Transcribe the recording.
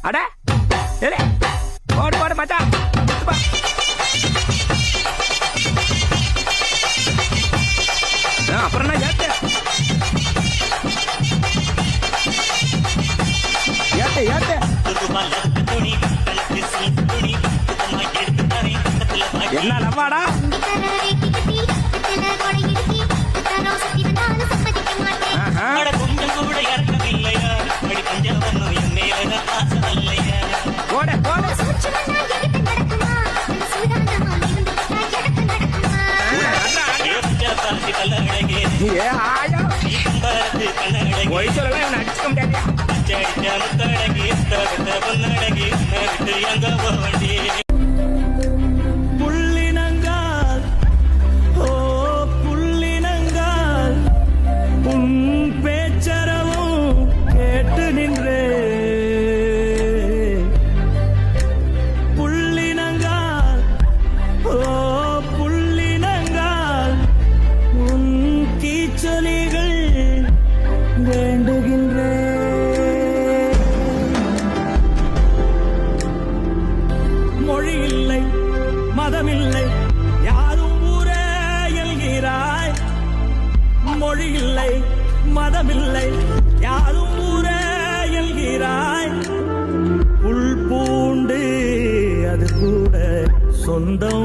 அட ஏலே போடு போடு மச்சான். அப்புறம் என்ன ஏத்து ஏத்து ஏத்து. என்ன லவ்வாடா? போட போட. ஏ ஆயா போய் சொல்லலாம், இவனை அடிச்சுக்க முடியாது. புள்ளினங்கால் ஓ புள்ளினங்கால் உன் பேச்சரவும் கேட்டு நின்றே. புள்ளினங்கால் ஓ புள்ளினங்கால் உன் கீச்சொலிகள் வேண்டுகின்றே. மொழி இல்லை மதமில்லை யாரும் ஊரே எல்கிறாய். மொழி இல்லை மதமில்லை யாரும் ஊரே எல்கிறாய். புல் பூண்டு அது கூட சொந்தம்